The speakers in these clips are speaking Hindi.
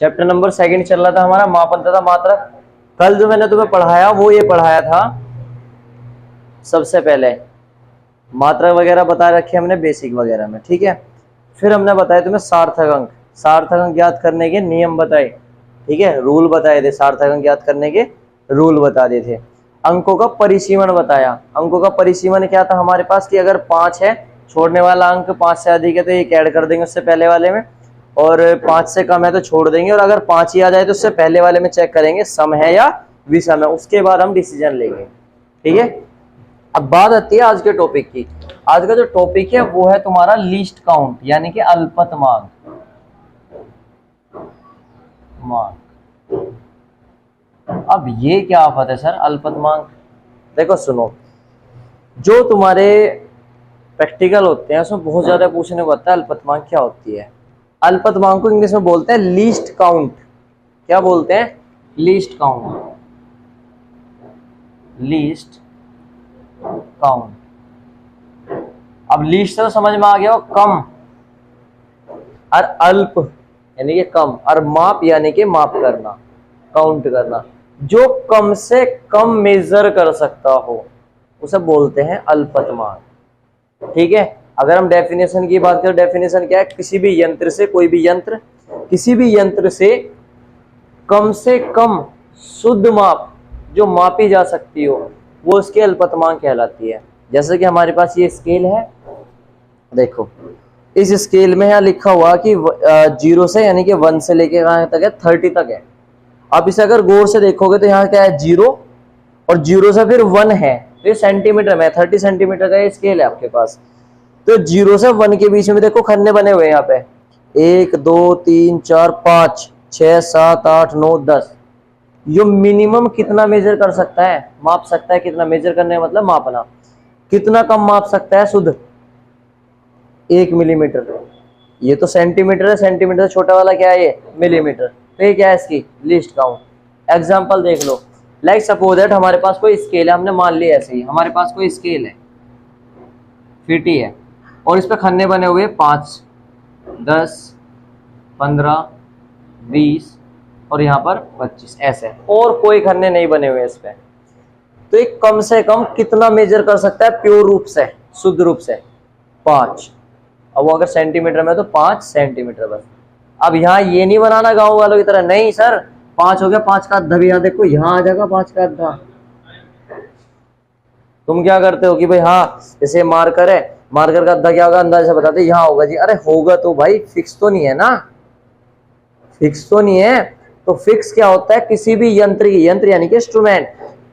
चैप्टर नंबर 2 चल रहा था हमारा, मापन तथा मात्रक। कल जो मैंने तुम्हें पढ़ाया वो ये पढ़ाया था, सबसे पहले मात्रक वगैरह बता रखे हमने बेसिक वगैरह में, ठीक है। फिर हमने बताया तुम्हें सार्थक अंक, सार्थक अंक ज्ञात करने के नियम बताए, ठीक है, रूल बताए थे, सार्थक अंक ज्ञात करने के रूल बता दिए थे। अंकों का परिसीमन बताया, अंकों का परिसीमन क्या था हमारे पास कि अगर 5 है, छोड़ने वाला अंक 5 से अधिक है तो एक ऐड कर देंगे उससे पहले वाले में, और 5 से कम है तो छोड़ देंगे, और अगर 5 ही आ जाए तो उससे पहले वाले में चेक करेंगे सम है या विषम है, उसके बाद हम डिसीजन लेंगे, ठीक है। अब बात आती है आज के टॉपिक की। आज का जो टॉपिक है वो है तुम्हारा लीस्ट काउंट, यानी कि अल्पतमांक। अब ये क्या आफत है सर अल्पतमांक? देखो सुनो, जो तुम्हारे प्रैक्टिकल होते हैं उसमें बहुत ज्यादा पूछने को आता है अल्पतमांक क्या होती है। अल्पतमांक को इंग्लिश में बोलते हैं लीस्ट काउंट। क्या बोलते हैं? Least count, least count. अब लीस्ट से तो समझ में आ गया हो कम, और अल्प यानी कि कम, और माप यानी कि माप करना, काउंट करना। जो कम से कम मेजर कर सकता हो उसे बोलते हैं अल्पतमांक, ठीक है। अगर हम डेफिनेशन की बात करें, डेफिनेशन क्या है? किसी भी यंत्र से, कोई भी यंत्र, किसी भी यंत्र से कम शुद्ध माप जो मापी जा सकती हो वो उसकी अल्पतमांक कहलाती है। जैसे कि हमारे पास ये स्केल है, देखो इस स्केल में यहाँ लिखा हुआ कि 0 से यानी कि 1 से लेके कहाँ तक है? 30 तक है। आप इसे अगर गौर से देखोगे तो यहाँ क्या है? 0, और 0 से फिर 1 है, तो ये सेंटीमीटर में 30 सेंटीमीटर का ये स्केल है आपके पास। तो 0 से 1 के बीच में देखो खन्ने बने हुए हैं यहाँ पे, 1 2 3 4 5 6 7 8 9 10। यो मिनिमम कितना मेजर कर सकता है? माप सकता है कितना? मेजर करने का मतलब मापना। कितना कम माप सकता है शुद्ध? 1 मिलीमीटर। ये तो सेंटीमीटर है, सेंटीमीटर से छोटा वाला क्या है? ये मिलीमीटर। तो ये क्या है? इसकी लिस्ट काउंट। एग्जांपल देख लो, लाइक सपोज दैट हमारे पास कोई स्केल है, हमने मान लिया ऐसे ही, हमारे पास कोई स्केल है, फीटी है, और इस पे खन्ने बने हुए 5 10 15 20 और यहाँ पर 25 ऐसे, और कोई खन्ने नहीं बने हुए इस पे। तो एक कम से कम कितना मेजर कर सकता है प्योर रूप से, शुद्ध रूप से? 5। अब वो अगर सेंटीमीटर में तो 5 सेंटीमीटर बस। अब यहाँ ये नहीं बनाना गांव वालों की तरह, नहीं सर 5 हो गया, 5 का आधा भी यहाँ देखो, यहाँ आ जाएगा 5 का आधा। तुम क्या करते हो कि भाई हाँ जैसे मार्कर है, मार्कर का आधा क्या होगा अंदाजा से बताते, यहाँ होगा जी। अरे होगा तो भाई, फिक्स तो नहीं है ना, फिक्स तो नहीं है। तो फिक्स क्या होता है? किसी भी यंत्र की, यंत्र यानी कि इंस्ट्रूमेंट,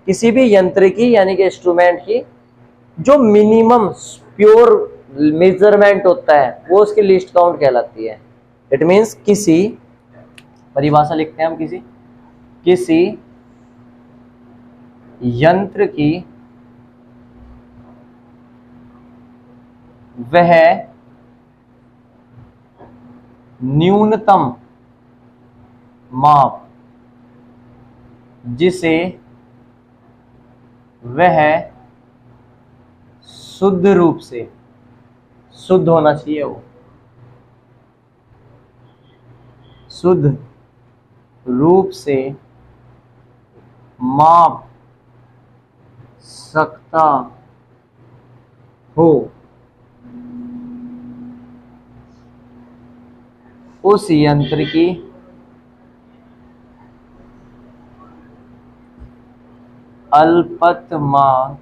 किसी भी यंत्र की यानी कि इंस्ट्रूमेंट की जो मिनिमम प्योर मेजरमेंट होता है वो उसकी लिस्ट काउंट कहलाती है। इट मींस किसी, परिभाषा लिखते हैं हम, किसी यंत्र की वह न्यूनतम माप जिसे वह शुद्ध रूप से, शुद्ध होना चाहिए वो, शुद्ध रूप से माप सकता हो, उस यंत्र की अल्पतमांक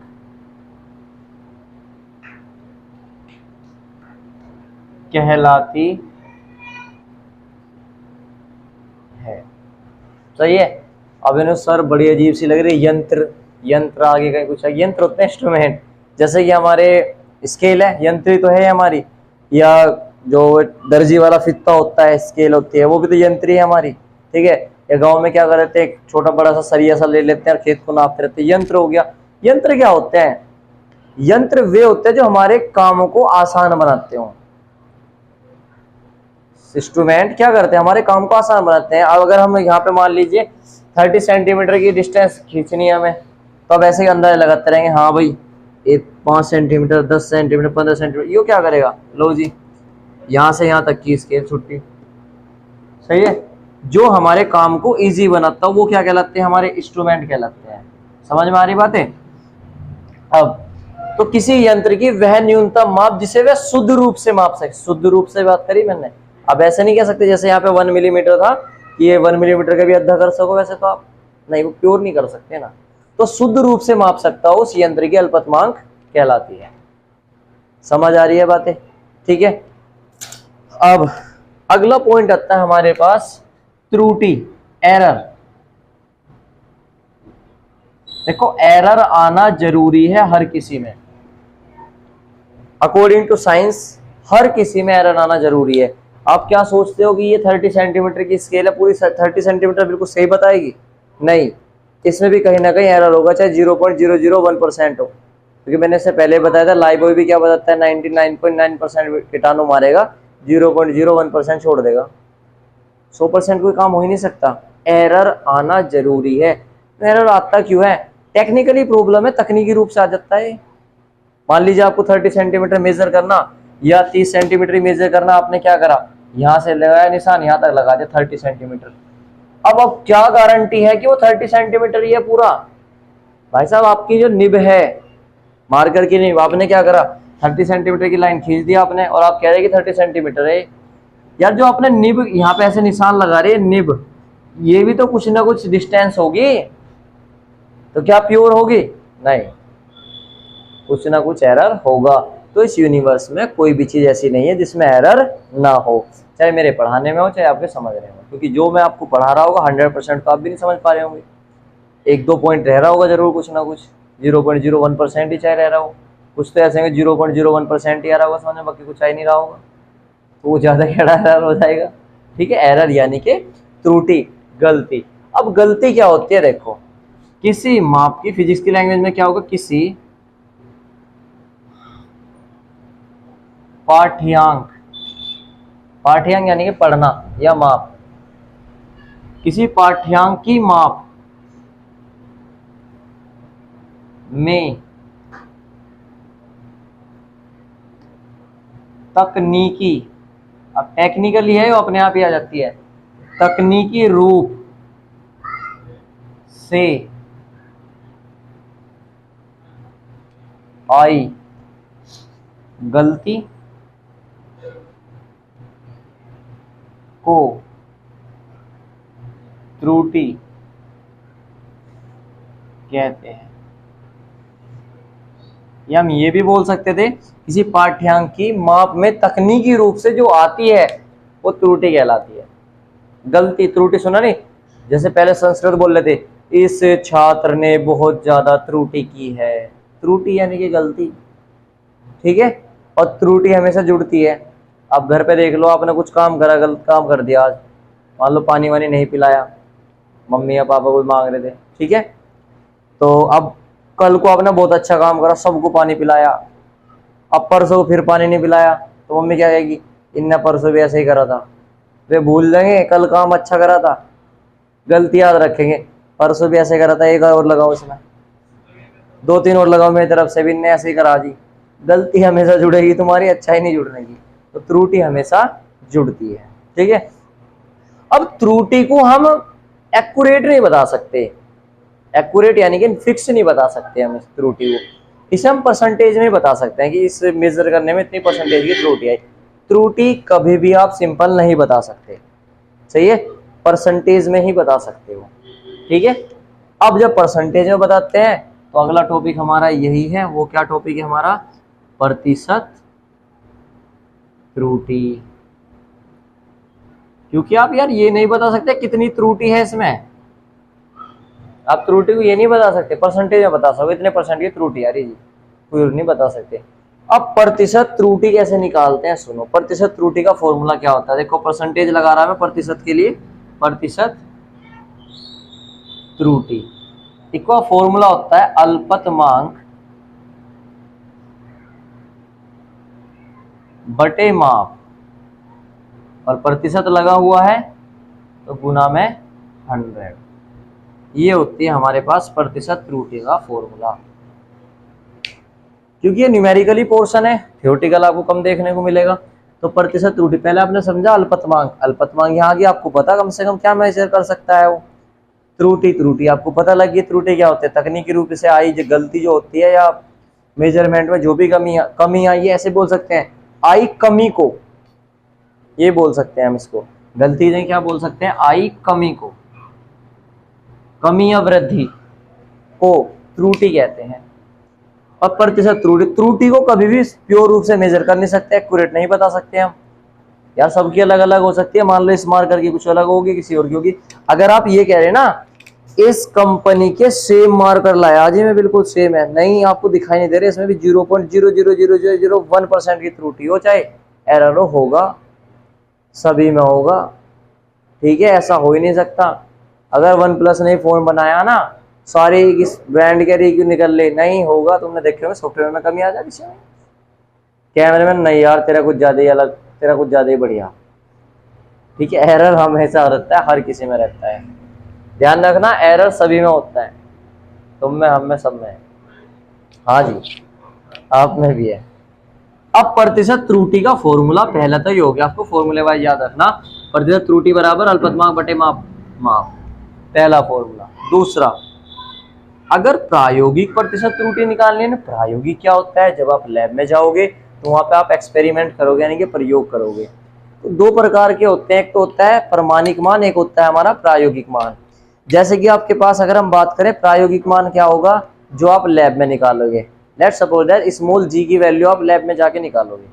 कहलाती है। सही है। अब इन्हें सर बड़ी अजीब सी लग रही है, यंत्र, यंत्र आगे कहीं कुछ है। यंत्र होते हैं इंस्ट्रूमेंट, जैसे कि हमारे स्केल है, यंत्र ही तो है हमारी, या जो दर्जी वाला फित्ता होता है, स्केल होती है, वो भी तो यंत्र ही है हमारी, ठीक है। या गांव में क्या कर रहे थे, एक छोटा बड़ा सा सरिया सा ले लेते हैं और खेत को नापते रहते हैं, यंत्र हो गया। यंत्र क्या होते हैं? यंत्र वे होते हैं जो हमारे कामों को आसान बनाते हो। इंस्ट्रूमेंट क्या करते हैं? हमारे काम को आसान बनाते हैं। अब अगर हम यहाँ पे मान लीजिए 30 सेंटीमीटर की डिस्टेंस खींचनी है हमें, तो अब ऐसे ही अंदाजा लगाते रहेंगे, हाँ भाई ये 5 सेंटीमीटर 10 सेंटीमीटर 15 सेंटीमीटर, यो क्या करेगा? लो जी यहाँ से यहाँ तक की स्केल छुट्टी। सही है। जो हमारे काम को इजी बनाता है वो क्या कहलाते हैं, हमारे इंस्ट्रूमेंट कहलाते हैं। समझ में आ रही बातें? अब तो किसी यंत्र की वह न्यूनतम माप जिसे वह शुद्ध रूप से माप सके, शुद्ध रूप से बात करी मैंने। अब ऐसे नहीं कह सकते जैसे यहाँ पे 1 मिलीमीटर था कि ये 1 मिलीमीटर का भी अद्धा कर सको, वैसे तो आप नहीं, वो प्योर नहीं कर सकते ना। तो शुद्ध रूप से माप सकता हो उस यंत्र की अल्पतमांक कहलाती है। समझ आ रही है बातें? ठीक है। अब अगला पॉइंट आता है हमारे पास त्रुटि, एरर। देखो एरर आना जरूरी है हर किसी में, अकॉर्डिंग टू साइंस हर किसी में एरर आना जरूरी है। आप क्या सोचते हो कि ये 30 सेंटीमीटर की स्केल है, पूरी 30 सेंटीमीटर बिल्कुल सही बताएगी? नहीं, इसमें भी कहीं ना कहीं एरर होगा, चाहे 0.001% हो, क्योंकि मैंने इससे पहले बताया था लाइबॉय भी क्या बताता है, 99.9% कीटाणु मारेगा, 0.01% छोड़ देगा। 100% कोई काम हो ही नहीं सकता। एरर आना जरूरी है। एरर आता क्यों है? टेक्निकली प्रॉब्लम है, तकनीकी रूप से आ जाता है। मान लीजिए आपको 30 सेंटीमीटर मेजर करना या 30 सेंटीमीटर मेजर करना, आपने क्या करा, यहां से लगाया निशान, यहां तक लगा दिया 30 सेंटीमीटर। अब क्या गारंटी है कि वो 30 सेंटीमीटर ही है पूरा? भाई साहब आपकी जो निब है, मार्कर की निब, आपने क्या करा, 30 सेंटीमीटर की लाइन खींच दिया आपने और आप कह रहे हैं कि 30 सेंटीमीटर है। यार जो आपने निब यहाँ पे ऐसे निशान लगा रहे हैं, निब, ये भी तो कुछ ना कुछ डिस्टेंस होगी, तो क्या प्योर होगी? नहीं, कुछ ना कुछ एरर होगा। तो इस यूनिवर्स में कोई भी चीज ऐसी नहीं है जिसमें एरर ना हो, चाहे मेरे पढ़ाने में हो चाहे आपके समझने में, क्योंकि जो मैं आपको पढ़ा रहा होगा 100% तो आप भी नहीं समझ पा रहे होंगे। 1-2 पॉइंट रह रहा होगा जरूर, कुछ ना कुछ 0.01% ही चाहे रह रहा हो, कुछ तो ऐसे 0.01% ही आ रहा होगा समझ में, बाकी कुछ आ ही नहीं रहा होगा, तो वो ज्यादा कैसा एरर हो जाएगा। ठीक है, एरर यानी कि त्रुटि, गलती। अब गलती क्या होती है? देखो किसी माप की, फिजिक्स की लैंग्वेज में क्या होगा, किसी पाठ्यांक, पाठ्यांक यानी कि पढ़ना या माप, किसी पाठ्यांक की माप में तकनीकी, अब टेक्निकली है वो अपने आप ही आ जाती है, तकनीकी रूप से आई गलती को त्रुटि कहते हैं। या हम ये भी बोल सकते थे किसी पाठ्यांक की माप में तकनीकी रूप से जो आती है वो त्रुटि कहलाती है। गलती, त्रुटि सुना नहीं? जैसे पहले संस्कृत बोल रहे थे, इस छात्र ने बहुत ज्यादा त्रुटि की है, त्रुटि यानी कि गलती। ठीक है, और त्रुटि हमेशा जुड़ती है। अब घर पे देख लो, आपने कुछ काम करा, गलत काम कर दिया आज, मान लो पानी वानी नहीं पिलाया, मम्मी या पापा कोई मांग रहे थे, ठीक है, तो अब कल को आपने बहुत अच्छा काम करा, सबको पानी पिलाया, अब परसों फिर पानी नहीं पिलाया, तो मम्मी क्या कहेगी, इनने परसों भी ऐसे ही करा था। वे भूल जाएंगे कल काम अच्छा करा था, गलती याद रखेंगे, परसों भी ऐसे करा था, एक और लगाओ इसमें, 2-3 और लगाओ मेरी तरफ से भी, इनने ऐसे ही करा जी। गलती हमेशा जुड़ेगी तुम्हारी, अच्छा ही नहीं जुड़ने की, तो त्रुटि हमेशा जुड़ती है। ठीक है, अब त्रुटि को हम एक्यूरेट नहीं बता सकते, एक्यूरेट यानी कि फिक्स नहीं बता सकते हम इस त्रुटि को, इसे हम परसेंटेज में बता सकते हैं कि इस मेजर करने में इतनी परसेंटेज की त्रुटि आई। त्रुटि कभी भी आप सिंपल नहीं बता सकते, सही है, परसेंटेज में ही बता सकते हो। ठीक है, अब जब परसेंटेज में बताते हैं तो अगला टॉपिक हमारा यही है, वो क्या टॉपिक है हमारा, प्रतिशत त्रुटि। क्योंकि आप यार ये नहीं बता सकते कितनी त्रुटि है इसमें, आप त्रुटि को ये नहीं बता सकते, परसेंटेज में बता सकते इतने परसेंट की त्रुटि आ रही जी, कोई नहीं बता सकते। अब प्रतिशत त्रुटि कैसे निकालते हैं, सुनो, प्रतिशत त्रुटि का फॉर्मूला क्या होता है, देखो परसेंटेज लगा रहा है मैं प्रतिशत के लिए, प्रतिशत त्रुटि इसका फॉर्मूला होता है अल्पतमांक बटे माप, और प्रतिशत लगा हुआ है तो गुना में 100, ये होती है हमारे पास प्रतिशत त्रुटि का फॉर्मूला। क्योंकि ये न्यूमेरिकली पोर्शन है, थ्योरेटिकल आपको कम देखने को मिलेगा, तो तो प्रतिशत त्रुटि, पहले आपने समझा अल्पतमांक, अल्पतमांक यहाँ आ गया, आपको पता कम से कम क्या मेजर कर सकता है वो, त्रुटि। त्रुटि आपको पता लगी त्रुटि क्या होते हैं, तकनीकी रूप से आई जो गलती जो होती है या मेजरमेंट में जो भी कमी आई है, ऐसे बोल सकते हैं आई कमी को, ये बोल सकते हैं हम इसको। गलती नहीं, क्या बोल सकते हैं, आई कमी को, कमी या वृद्धि को त्रुटि कहते हैं। और प्रतिशत त्रुटि, त्रुटि को कभी भी प्योर रूप से मेजर कर नहीं सकते, एक्यूरेट नहीं बता सकते हम यार, सबकी अलग अलग हो सकती है। मान लो इस मार्कर की कुछ अलग होगी, किसी और की होगी। अगर आप ये कह रहे हैं ना इस कंपनी के सेम मार्कर लाया जी, में बिल्कुल सेम है, नहीं आपको दिखाई नहीं दे रहे, इसमें भी 0.00001% की त्रुटि हो, चाहे एरर होगा, सभी में होगा, ठीक है, ऐसा हो ही नहीं सकता। अगर OnePlus ने फोन बनाया ना, सारे इस ब्रांड के रिव्यू निकल ले, नहीं होगा। तुमने देखे होंगे सॉफ्टवेयर में कमी आ जाती है, कैमरे में नहीं यार तेरा कुछ ज्यादा ही अलग, तेरा कुछ ज्यादा ही बढ़िया, ठीक है। एरर हमेशा रहता है, हर किसी में रहता है, ध्यान रखना, एरर सभी में होता है, तुम में, हम में, सब में। हाँ जी, आप में भी है। अब प्रतिशत त्रुटि का फॉर्मूला पहला तो ये हो गया, आपको फॉर्मूले वाइज याद रखना, प्रतिशत त्रुटि बराबर अल्पतमांक बटे माप, पहला फॉर्मूला। दूसरा, अगर प्रायोगिक प्रतिशत त्रुटि निकालनी है ना, प्रायोगिक क्या होता है, जब आप लैब में जाओगे तो वहां पे आप एक्सपेरिमेंट करोगे, यानी कि प्रयोग करोगे। तो दो प्रकार के होते हैं, एक तो होता है प्रमाणिक मान, एक होता है हमारा प्रायोगिक मान। जैसे कि आपके पास अगर हम बात करें प्रायोगिक मान क्या होगा, जो आप लैब में निकालोगे। लेट्स सपोज दैट स्मॉल जी की वैल्यू आप लैब में जाके निकालोगे,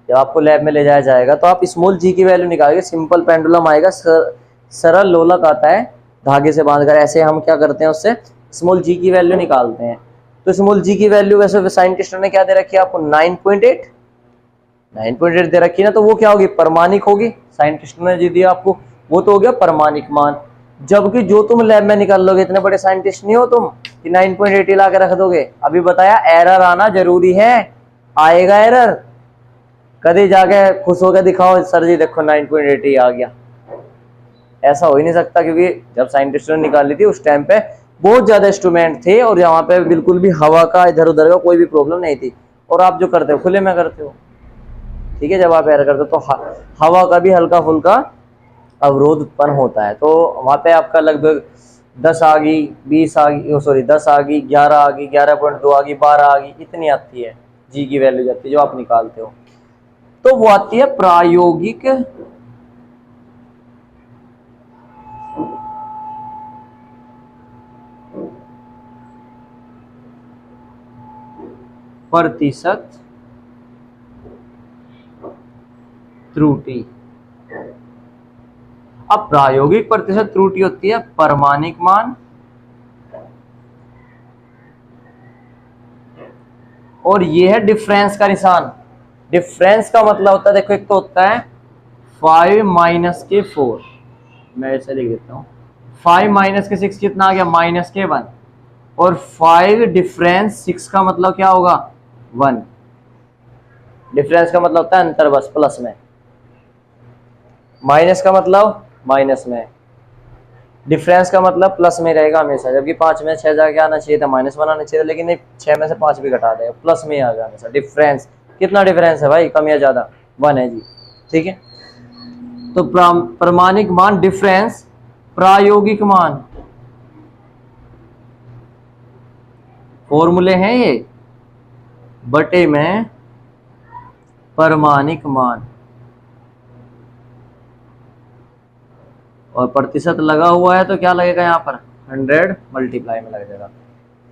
जब आपको लैब में ले जाया जाएगा तो आप स्मॉल जी की वैल्यू निकालोगे। सिंपल पेंडुलम आएगा, सरल लोलक आता है धागे से बांधकर, ऐसे हम क्या करते हैं उससे स्मॉल जी की वैल्यू निकालते हैं। तो स्मॉल जी की वैल्यू वैसे साइंटिस्टों ने क्या दे रखी है आपको, 9.8 दे रखी है ना, तो वो क्या होगी, प्रमाणिक होगी। साइंटिस्टों ने जो दिया आपको वो तो हो गया प्रमाणिक मान। जबकि जो तुम लैब में निकाल लोगे, इतने बड़े साइंटिस्ट नहीं हो तुम कि 9.8 ला के रख दोगे। अभी बताया एरर आना जरूरी है, आएगा एरर, कभी जाके खुश होकर दिखाओ सर जी देखो 9.8 आ गया, ऐसा हो ही नहीं सकता। क्योंकि जब साइंटिस्टों ने निकाली थी उस टाइम पे बहुत ज्यादा इंस्ट्रूमेंट थे और यहाँ पे बिल्कुल भी हवा का इधर उधर का कोई भी प्रॉब्लम नहीं थी। और आप जो करते हो खुले में करते हो, ठीक है। जब आप एरर करते हो तो हवा का भी हल्का फुल्का अवरोध उत्पन्न होता है। तो वहां पे आपका लगभग 10 आ गई, 20 आ गई, सॉरी 10 आ गई, 11 आ गई, 11.2 आ गई, 12 आ गई, इतनी आती है जी की वैल्यू जाती है जो आप निकालते हो। तो वो आती है प्रायोगिक प्रतिशत त्रुटि। अब प्रायोगिक प्रतिशत त्रुटि होती है प्रमाणिक मान और ये है डिफरेंस का निशान। डिफरेंस का मतलब होता है, देखो एक तो होता है 5 माइनस के 4, मैं ऐसे लिख देता हूँ, 5 माइनस के 6 कितना आ गया, माइनस के 1, और 5 डिफरेंस 6 का मतलब क्या होगा 1। डिफरेंस का मतलब होता है अंतर, बस प्लस में, माइनस का मतलब माइनस में, डिफरेंस का मतलब प्लस में रहेगा हमेशा। जबकि 5 में 6 जाके आना चाहिए था, -1 आना चाहिए था, लेकिन नहीं, 6 में से 5 भी घटा देगा, प्लस में ही आ गया हमेशा। डिफरेंस कितना डिफरेंस है भाई, कम या ज्यादा, 1 है जी, ठीक है। तो प्रमाणिक मान डिफरेंस, प्रायोगिक मान, फॉर्मूले हैं ये, बटे में प्रमाणिक मान, और प्रतिशत लगा हुआ है तो क्या लगेगा यहाँ पर 100 मल्टीप्लाई में लग जाएगा।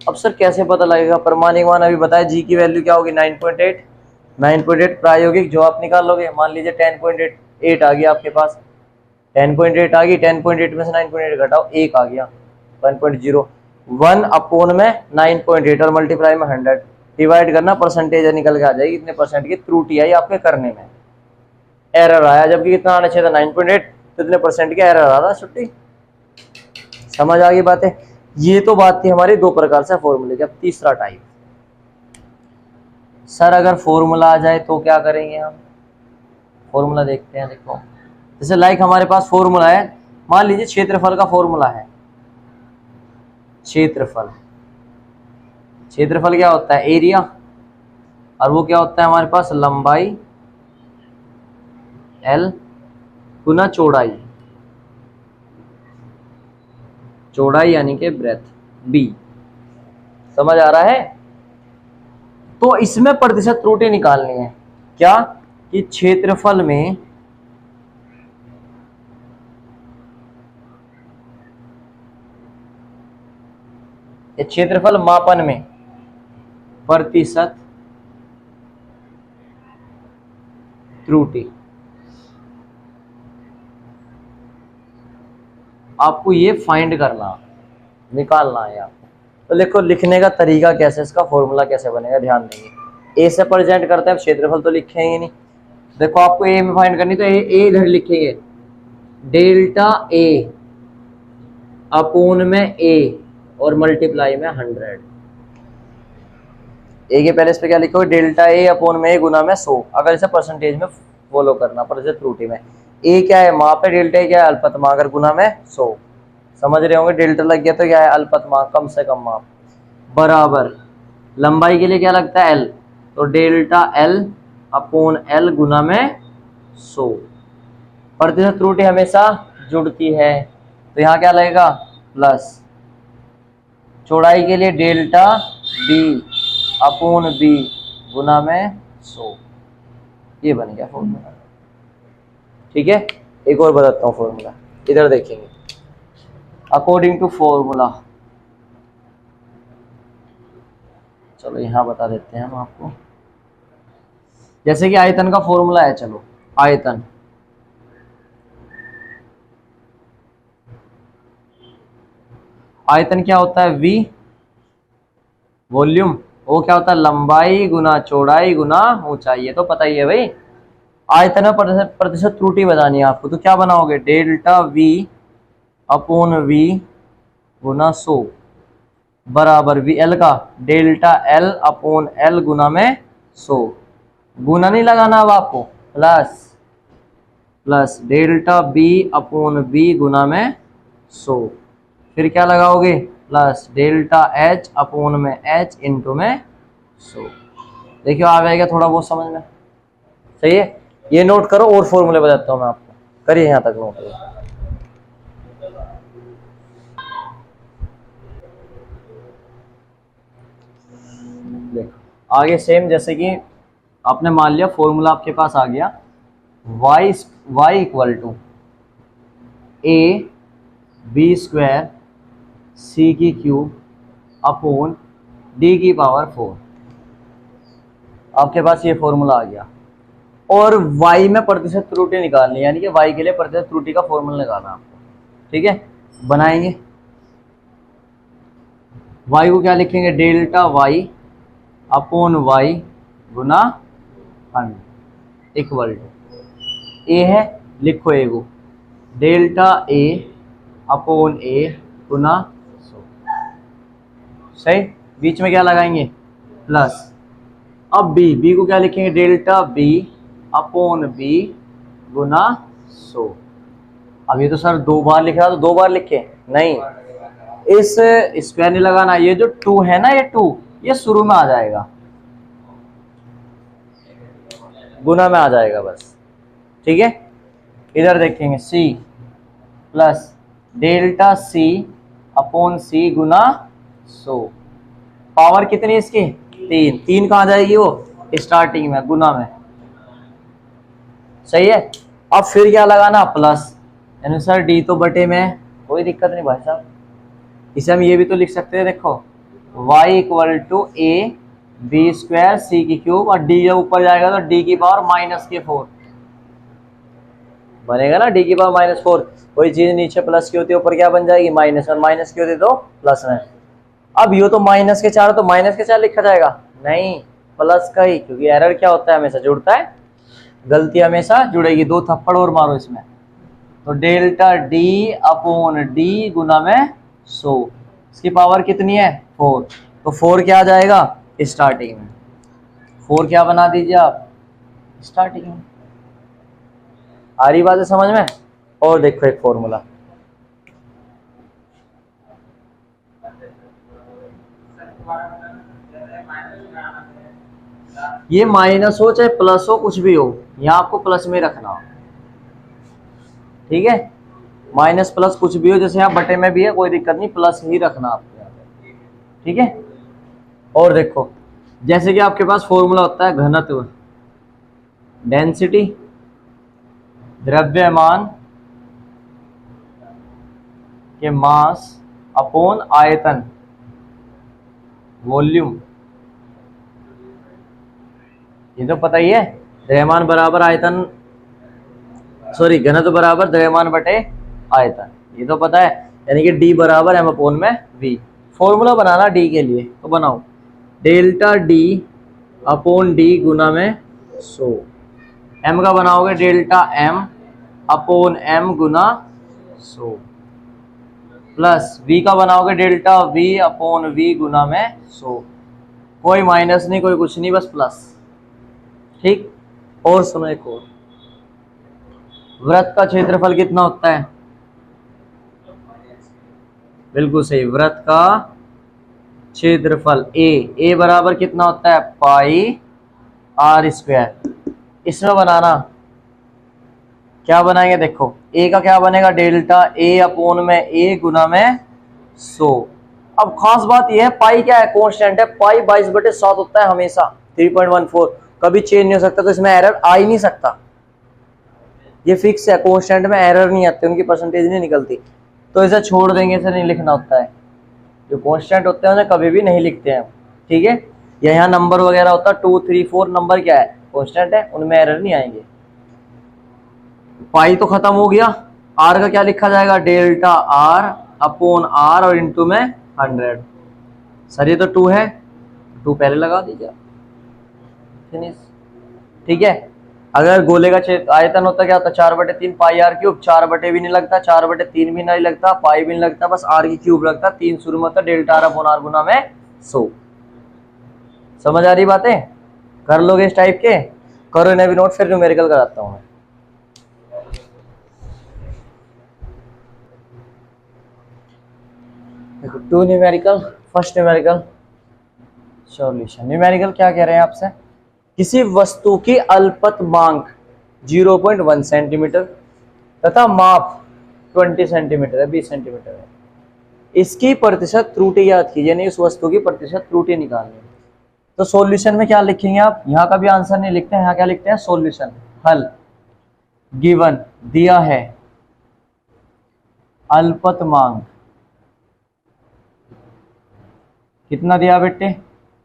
अब सर कैसे पता लगेगा प्रमाणिक मान, अभी बताया जी की वैल्यू क्या होगी 9.8 प्रायोगिक जो आप निकाल लोगे। मान लीजिए 10.8 आ गया आपके पास, 10.8 आ गई, 10.8 में से 9.8 घटाओ, 1 आ गया, 1.0, 1 अपॉन में 9.8 और मल्टीप्लाई में 100, डिवाइड करना, परसेंटेज निकल के आ जाएगी इतने परसेंट की त्रुटि आई आपके करने में, एरर आया। जबकि कितना आना चाहिए था 9.8, तो इतने परसेंट का एरर आ रहा, छुट्टी। समझ आ गई बातें। ये तो बात थी हमारी दो प्रकार से फॉर्मूले की। अब तीसरा टाइप, सर अगर फॉर्मूला आ जाए तो क्या करेंगे हम, फॉर्मूला देखते हैं। देखो जैसे लाइक हमारे पास फॉर्मूला है, मान लीजिए क्षेत्रफल का फॉर्मूला है, क्षेत्रफल, क्षेत्रफल क्या होता है एरिया, और वो क्या होता है हमारे पास लंबाई एल गुना चौड़ाई, चौड़ाई यानी कि ब्रेथ बी। समझ आ रहा है? तो इसमें प्रतिशत त्रुटि निकालनी है। क्या कि क्षेत्रफल में क्षेत्रफल मापन में प्रतिशत त्रुटि, आपको ये फाइंड करना, निकालना है आपको। तो देखो लिखने का तरीका कैसे, इसका फॉर्मूला कैसे बनेगा, ध्यान देंगे। ए से प्रेजेंट करते हैं, क्षेत्रफल तो लिखेंगे नहीं। देखो आपको ए में फाइंड करनी, तो ए इधर लिखेंगे डेल्टा ए अपोन में ए और मल्टीप्लाई में 100। ए के पहले इस पे क्या लिखोगे, डेल्टा ए अपोन में ए गुना में 100। अगर इसे परसेंटेज में फॉलो करना, प्रतिशत त्रुटि में ए क्या है, माप है, डेल्टा ए क्या है, अल्पतमांक, अगर गुना में 100। समझ रहे होंगे, डेल्टा लग गया तो क्या है, अल्पतमांक, कम से कम माप, बराबर लंबाई के लिए क्या लगता है, एल, तो डेल्टा एल अपोन एल गुना में 100। प्रतिशत त्रुटि हमेशा जुड़ती है, तो यहाँ क्या लगेगा, प्लस चौड़ाई के लिए डेल्टा बी अपोन बी गुना में 100। ये बन गया फॉर्मूला। ठीक है, एक और बताता हूँ फॉर्मूला, इधर देखेंगे। अकॉर्डिंग टू फॉर्मूला, चलो यहाँ बता देते हैं हम आपको। जैसे कि आयतन का फॉर्मूला है, चलो आयतन, आयतन क्या होता है, v वॉल्यूम, वो क्या होता है, लंबाई गुना चौड़ाई गुना ऊंचाई, ये तो पता ही है भाई। आयतन में प्रतिशत त्रुटि बतानी है आपको, तो क्या बनाओगे, डेल्टा v अपोन v गुना 100 बराबर वी एल का डेल्टा एल अपोन एल गुना में 100। गुना नहीं लगाना अब आपको, plus plus delta B upon B गुना में 100। फिर क्या लगाओगे, प्लस डेल्टा एच अपोन में एच इंटू में 100। देखियो आ जाएगा थोड़ा बहुत समझ में, सही है। ये नोट करो, और फॉर्मूले बताता हूँ मैं आपको, करिए यहाँ तक नोट करिए। देखो आगे सेम, जैसे कि आपने मान लिया फॉर्मूला आपके पास आ गया, y equal to A B square C की क्यूब अपोन डी की पावर 4। आपके पास ये फॉर्मूला आ गया, और y में प्रतिशत त्रुटि निकालनी है, यानी कि y के लिए प्रतिशत त्रुटि का फॉर्मूला निकालना आपको। ठीक है, बनाएंगे। y को क्या लिखेंगे, डेल्टा y अपोन y गुना 100 इक्वल टू ए है, लिखो ए को डेल्टा ए अपोन ए गुना 100। सही, बीच में क्या लगाएंगे, प्लस। अब b को क्या लिखेंगे, डेल्टा b अपोन b गुना 100। अब ये तो सर 2 बार लिख रहा, तो 2 बार लिखे नहीं, इस स्क्वायर नहीं लगाना, ये जो 2 है ना, ये 2 ये शुरू में आ जाएगा, गुना में आ जाएगा बस। ठीक है, इधर देखेंगे c plus delta c upon c गुना 100। पावर कितनी है इसकी, 3 कहाँ जाएगी, वो स्टार्टिंग में, गुना में। सही है, अब फिर क्या लगाना, प्लस, यानी सर डी तो बटे में, कोई दिक्कत नहीं भाई साहब, इसे हम ये भी तो लिख सकते हैं। देखो y equal to A B square C की क्यूब, और डी जब ऊपर जाएगा तो डी की पावर -4 बनेगा ना, डी की पावर -4। कोई चीज नीचे प्लस की होती है, ऊपर क्या बन जाएगी, माइनस, और माइनस की होती है तो प्लस में। अब यो तो माइनस के 4, तो माइनस के 4 लिखा जाएगा, नहीं प्लस का ही, क्योंकि एरर क्या होता है, हमेशा जुड़ता है, गलती हमेशा जुड़ेगी। 2 थप्पड़ और मारो इसमें, तो डेल्टा डी अपोन डी गुना में 100, इसकी पावर कितनी है, 4, तो 4 क्या आ जाएगा स्टार्टिंग में, 4 क्या बना दीजिए आप स्टार्टिंग में। आ रही बात है समझ में। और देखो एक फॉर्मूला, ये माइनस हो चाहे प्लस हो, कुछ भी हो, यहाँ आपको प्लस में रखना, ठीक है, माइनस प्लस कुछ भी हो, जैसे यहाँ बटे में भी है कोई दिक्कत नहीं, प्लस ही रखना आपको यहाँ पे, ठीक है। और देखो जैसे कि आपके पास फॉर्मूला होता है घनत्व, डेंसिटी, द्रव्यमान के मास अपॉन आयतन, वॉल्यूम, ये तो पता ही है। द्रव्यमान बराबर आयतन, सॉरी घनत्व बराबर द्रव्यमान बटे आयतन, ये तो पता है, यानी कि D बराबर m अपॉन में V। फॉर्मूला बनाना D के लिए, तो बनाओ डेल्टा D अपॉन D गुना में 100, m का बनाओगे डेल्टा m अपॉन m गुना 100, प्लस V का बनाओगे डेल्टा V अपॉन V गुना में 100, कोई माइनस नहीं कोई कुछ नहीं, बस प्लस, ठीक। और सुनो एक और, वृत्त का क्षेत्रफल कितना होता है? बिल्कुल सही, वृत्त का क्षेत्रफल ए बराबर कितना होता है? पाई आर स्क्वायर। इसमें बनाना क्या बनाएंगे, देखो ए का क्या बनेगा, डेल्टा ए अपॉन में ए गुना में 100। अब खास बात यह है, पाई क्या है, कांस्टेंट है, पाई 22/7 होता है हमेशा, 3.14, कभी चेंज नहीं हो सकता, तो इसमें एरर आ ही नहीं सकता, ये फिक्स है, कांस्टेंट में एरर नहीं आती, उनकी परसेंटेज नहीं निकलती, तो इसे छोड़ देंगे, इसे नहीं लिखना होता है। जो कांस्टेंट होते हैं उन्हें कभी भी नहीं लिखते हैं, ठीक है। या यहाँ नंबर वगैरह होता है 2, 3, 4 नंबर क्या है, कांस्टेंट है, उनमें एरर नहीं आएंगे। पाई तो खत्म हो गया, आर का क्या लिखा जाएगा, डेल्टा आर अपॉन आर और इंटू में 100। सर ये तो 2 है, 2 पहले लगा दीजिए, फिनिश, ठीक है। अगर गोले का आयतन होता क्या होता, 4/3 पाई आर क्यूब, 4 भी नहीं लगता, 4/3 भी नहीं लगता, पाई भी नहीं लगता, बस आर की क्यूब लगता, 3 शुरू में होता, डेल्टा आर अपॉन आर गुना में 100। समझ आ रही बातें, कर लोगे इस टाइप के, करो इन्हें भी नोट, फिर न्यूमेरिकल कराता हूं मैं। देखो 2 numerical, first numerical solution. Numerical क्या कह रहे हैं आपसे, किसी वस्तु की अल्पतमांक 0.1 सेंटीमीटर तथा माप 20 सेंटीमीटर है, 20 सेंटीमीटर है, इसकी प्रतिशत त्रुटि याद कीजिए, यानी उस वस्तु की प्रतिशत त्रुटि निकालनी है। तो सॉल्यूशन में क्या लिखेंगे आप, यहाँ का भी आंसर नहीं लिखते हैं, यहाँ क्या लिखते हैं, सॉल्यूशन, हल। गिवन दिया है अल्पतमांक कितना दिया बेटे,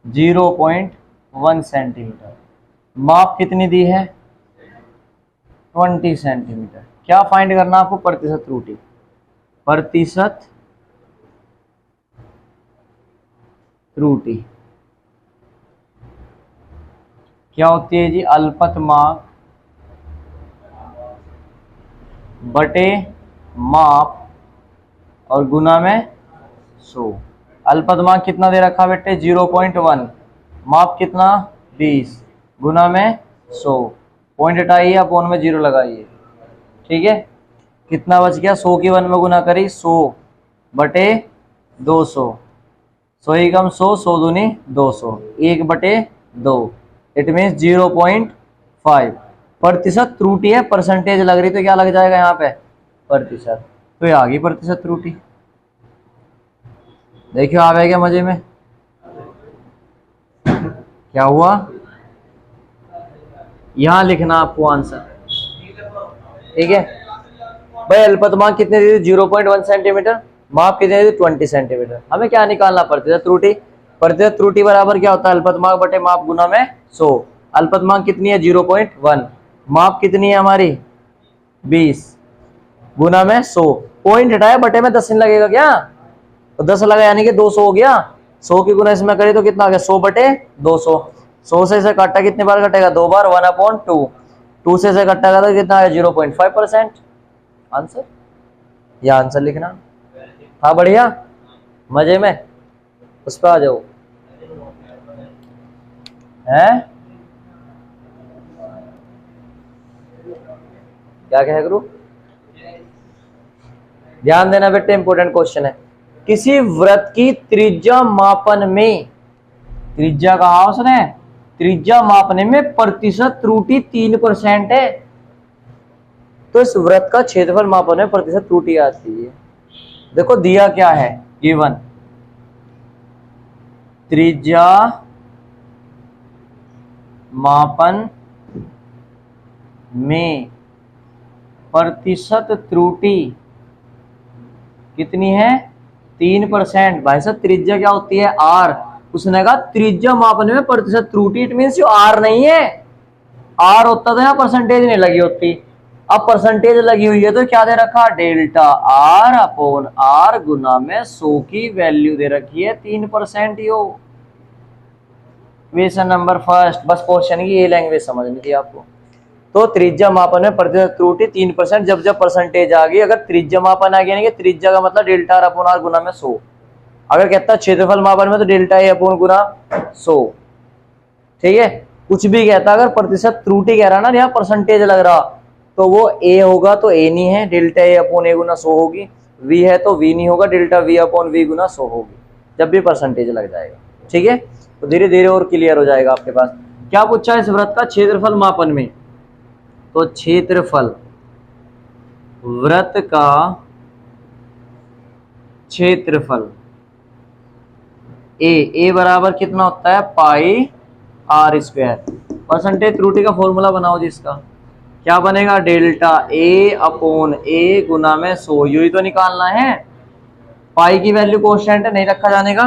0.1 सेंटीमीटर, माप कितनी दी है, 20 सेंटीमीटर। क्या फाइंड करना आपको, प्रतिशत त्रुटि, प्रतिशत त्रुटि क्या होती है जी, अल्पतमांक बटे माप और गुना में 100। अल्पतमांक कितना दे रखा बेटे, 0.1, माप कितना 20, गुना में 100, पॉइंट हटाइए, अपॉन में 0 लगाइए, ठीक है। कितना बच गया, 100 की 1 में गुना करी, 100/200, 100 ही कम 100, 100 दूनी 200, 1/2, इट मीन्स 0.5। प्रतिशत त्रुटि है, परसेंटेज लग रही तो क्या लग जाएगा यहाँ पे, प्रतिशत, तो ये आ गई प्रतिशत त्रुटि। देखियो आ गया क्या मजे में, क्या हुआ, यहां लिखना आपको आंसर, ठीक है भाई। अल्पतमांक कितने दी थी, 0.1 सेंटीमीटर, माप कितने दी, 20 सेंटीमीटर। हमें क्या निकालना, प्रतिशत त्रुटि। प्रतिशत त्रुटि बराबर क्या होता है, अल्पतमांक बटे माप गुना में 100। अल्पतमांक कितनी है, 0.1, माप कितनी है हमारी 20, गुना में 100, पॉइंट हटाया, बटे में 10 लगेगा क्या, तो 10 लगा यानी कि 200 हो गया, 100 की गुना इसमें करें तो कितना आ गया, 100/200, 100 से इसे काटा कितने बार कटेगा, 2 बार, 1/2, 2 से इसे कटेगा तो कितना आया, 0.5%। आंसर, यह आंसर लिखना था, बढ़िया मजे में, उस पर आ जाओ, हैं क्या कहे गुरु, ध्यान देना बेटे, इंपॉर्टेंट क्वेश्चन है। किसी वृत्त की त्रिज्या मापन में, त्रिज्या कहा उसने, त्रिज्या मापने में प्रतिशत त्रुटि 3% है। तो इस वृत्त का क्षेत्रफल मापन में प्रतिशत त्रुटि आती है। देखो दिया क्या है, गिवन त्रिज्या मापन में प्रतिशत त्रुटि कितनी है, 3%। भाई साहब त्रिज्या क्या होती है, आर। उसने कहा त्रिज्या मापन में प्रतिशत त्रुटि, इट मीन्स जो आर नहीं है, आर होता तो यहाँ परसेंटेज नहीं लगी होती। अब परसेंटेज लगी हुई है तो क्या दे रखा, डेल्टा आर अपॉन आर गुना में 100 की वैल्यू दे रखी है 3%। यो क्वेश्चन नंबर फर्स्ट, बस क्वेश्चन की ये लैंग्वेज समझनी थी आपको। तो त्रिज्या मापन में प्रतिशत त्रुटि 3%, जब जब परसेंटेज आ गई, अगर त्रिज्या मापन आ गया नहीं, त्रिज्या का मतलब डेल्टा आर अपॉन आर गुना में 100। अगर कहता क्षेत्रफल मापन में तो डेल्टा ए अपॉन गुना 100, ठीक है। कुछ भी कहता, अगर प्रतिशत त्रुटि कह रहा ना, यहाँ परसेंटेज लग रहा, तो वो ए होगा तो ए नहीं है, डेल्टा ए अपॉन ए गुना 100 होगी। वी है तो वी नहीं होगा, डेल्टा वी अपॉन वी गुना 100 होगी, जब भी परसेंटेज लग जाएगा, ठीक है। तो धीरे धीरे और क्लियर हो जाएगा आपके पास। क्या पूछा है इस वृत्त का क्षेत्रफल मापन में, तो क्षेत्रफल, वृत्त का क्षेत्रफल ए बराबर कितना होता है, पाई आर स्क्वायर। परसेंटेज त्रुटि का फॉर्मूला बनाओ जिसका, क्या बनेगा, डेल्टा ए अपॉन ए गुना में 100। यही तो निकालना है। पाई की वैल्यू कांस्टेंट है, नहीं रखा जाने का,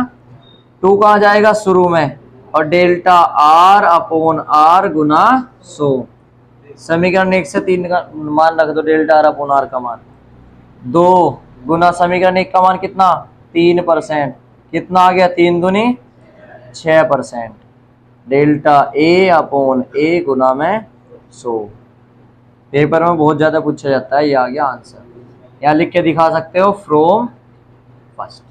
2 कहाँ जाएगा शुरू में, और डेल्टा आर अपॉन आर गुना 100। समीकरण 1 से 3 का मान रख दो, डेल्टा आर अपॉन आर का मान 2 गुना समीकरण 1 का मान कितना, 3%। कितना आ गया, 3 दूनी 6%। डेल्टा ए अपॉन ए गुना में 100। पेपर में बहुत ज्यादा पूछा जाता है, ये आ गया आंसर। यहाँ लिख के दिखा सकते हो, फ्रॉम फर्स्ट,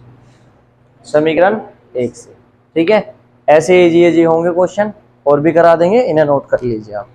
समीकरण 1 से, ठीक है। ऐसे इजी होंगे क्वेश्चन, और भी करा देंगे, इन्हें नोट कर लीजिए आप।